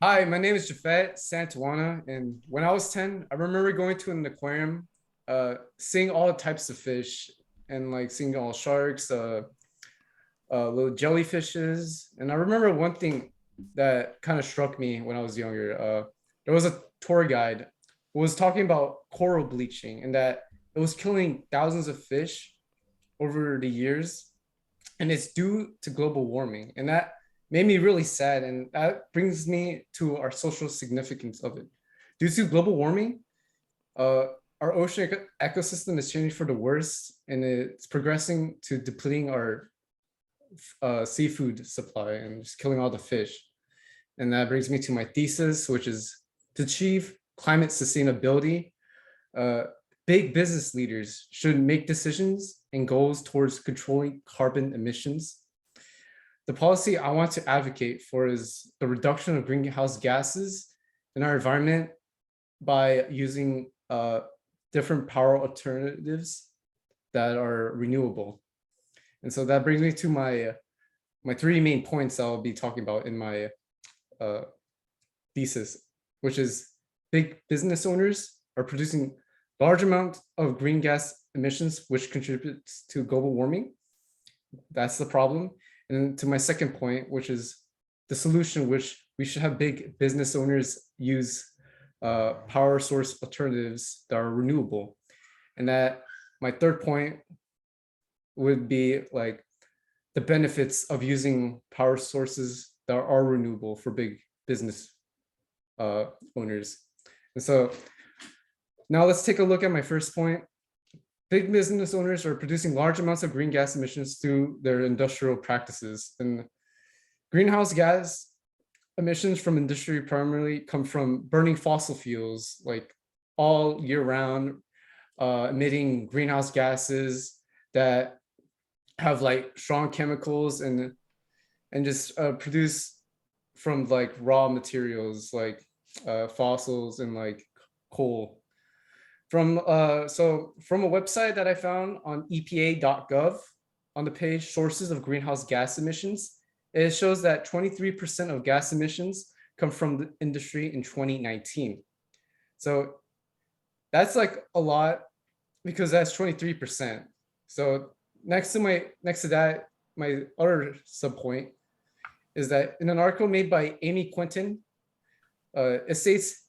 Hi, my name is Japheth Juana, and when I was 10, I remember going to an aquarium, seeing all types of fish and like seeing all sharks, little jellyfishes. And I remember one thing that kind of struck me when I was younger. There was a tour guide who was talking about coral bleaching and that it was killing thousands of fish over the years, and it's due to global warming. And that made me really sad. And that brings me to our social significance of it. Due to global warming, uh, our ocean ecosystem is changing for the worse, and it's progressing to depleting our seafood supply and just killing all the fish. And that brings me to my thesis, which is to achieve climate sustainability, uh, big business leaders should make decisions and goals towards controlling carbon emissions. The policy I want to advocate for is the reduction of greenhouse gases in our environment by using different power alternatives that are renewable. And so that brings me to my three main points I'll be talking about in my uh, thesis, which is big business owners are producing large amounts of green gas emissions, which contributes to global warming. That's the problem. And to my second point, which is the solution, which we should have big business owners use power source alternatives that are renewable. And that my third point would be like the benefits of using power sources that are renewable for big business owners. And so now let's take a look at my first point. Big business owners are producing large amounts of green gas emissions through their industrial practices. And greenhouse gas emissions from industry primarily come from burning fossil fuels, like all year round, emitting greenhouse gases that have like strong chemicals and just produce from like raw materials like fossils and like coal. From from a website that I found on EPA.gov, on the page sources of greenhouse gas emissions, it shows that 23% of gas emissions come from the industry in 2019. So that's like a lot because that's 23%. So next to that, my other sub point is that in an article made by Amy Quinton, it states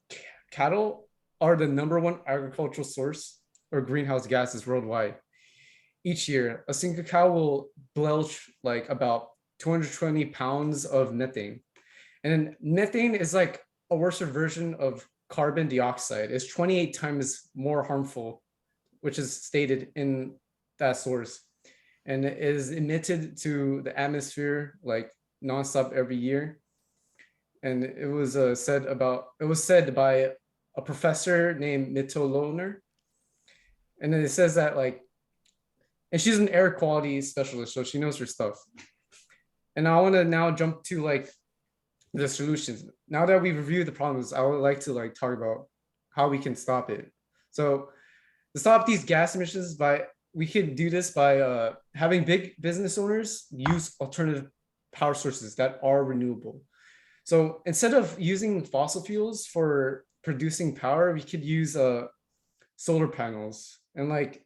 cattle are the #1 agricultural source or greenhouse gases worldwide. Each year, a single cow will belch like about 220 pounds of methane. And methane is like a worse version of carbon dioxide. It's 28 times more harmful, which is stated in that source, and it is emitted to the atmosphere like nonstop every year. And it was said by a professor named Mito Lohner. And then it says that like, and she's an air quality specialist, so she knows her stuff. And I want to now jump to like the solutions. Now that we've reviewed the problems, I would like to like talk about how we can stop it. So to stop these gas emissions, we could do this by having big business owners use alternative power sources that are renewable. So instead of using fossil fuels for producing power, we could use solar panels. And like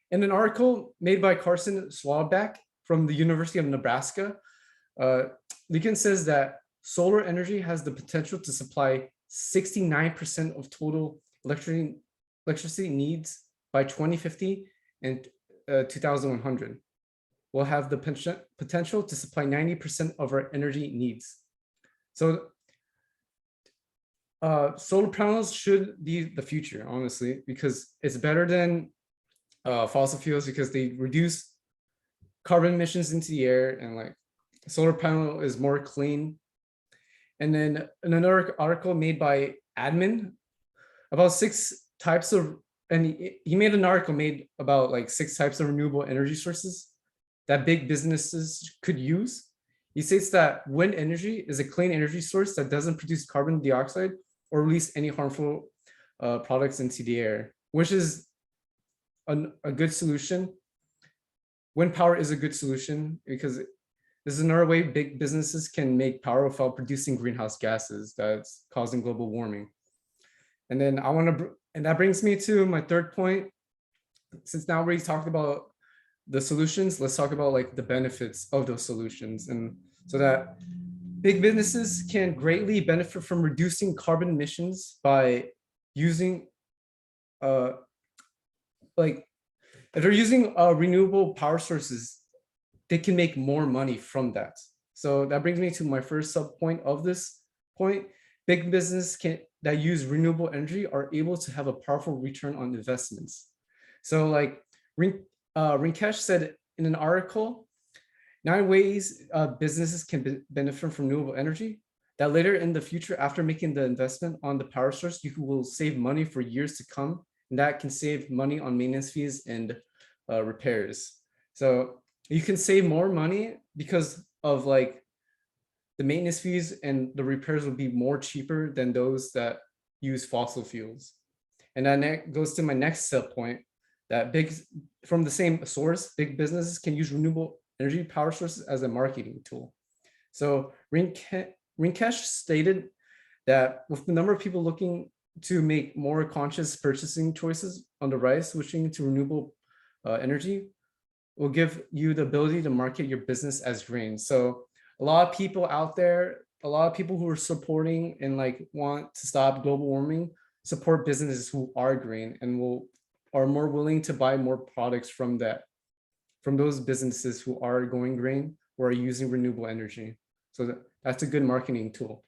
in an article made by Carson Swabach from the University of Nebraska, Lincoln says that solar energy has the potential to supply 69% of total electricity needs by 2050 and 2100. We'll have the potential to supply 90% of our energy needs. So solar panels should be the future, honestly, because it's better than fossil fuels because they reduce carbon emissions into the air, and like solar panel is more clean. And then in another article made by Admin about 6 types of, and he made an article made about like 6 types of renewable energy sources that big businesses could use. He states that wind energy is a clean energy source that doesn't produce carbon dioxide or release any harmful products into the air, which is a good solution. Wind power is a good solution because This is another way big businesses can make power without producing greenhouse gases that's causing global warming. And then and that brings me to my third point. Since now we talked about the solutions, let's talk about like the benefits of those solutions. And so that big businesses can greatly benefit from reducing carbon emissions by using like if they're using renewable power sources, they can make more money from that. So that brings me to my first sub point of this point. Big business that use renewable energy are able to have a powerful return on investments. So like Rinkesh said in an article, 9 ways businesses can benefit from renewable energy, that later in the future, after making the investment on the power source, you will save money for years to come. And that can save money on maintenance fees and repairs. So you can save more money because of like the maintenance fees, and the repairs will be more cheaper than those that use fossil fuels. And that goes to my next sub point, that from the same source, big businesses can use renewable energy power sources as a marketing tool. So Rinkesh stated that with the number of people looking to make more conscious purchasing choices on the rise, switching to renewable energy will give you the ability to market your business as green. So a lot of people out there, a lot of people who are supporting and like want to stop global warming, support businesses who are green and are more willing to buy more products from those businesses who are going green or are using renewable energy. So that's a good marketing tool.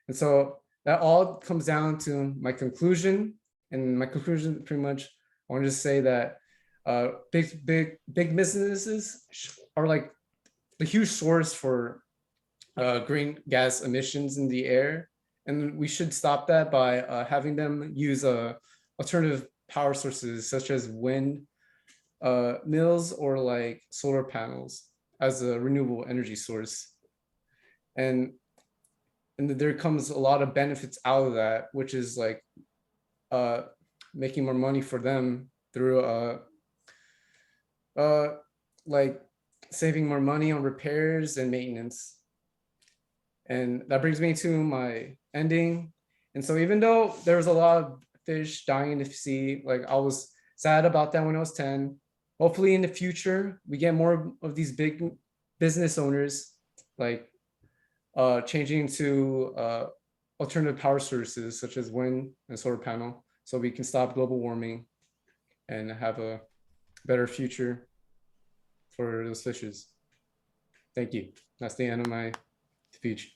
And so that all comes down to my conclusion. And my conclusion, pretty much, I want to just say that big businesses are like the huge source for green gas emissions in the air. And we should stop that by having them use alternative power sources such as wind mills or like solar panels as a renewable energy source. And there comes a lot of benefits out of that, which is like making more money for them through like saving more money on repairs and maintenance. And that brings me to my ending. And so even though there was a lot of fish dying in the sea, like I was sad about that when I was 10. Hopefully in the future, we get more of these big business owners like changing to alternative power sources such as wind and solar panel, so we can stop global warming and have a better future for those fishes. Thank you. That's the end of my speech.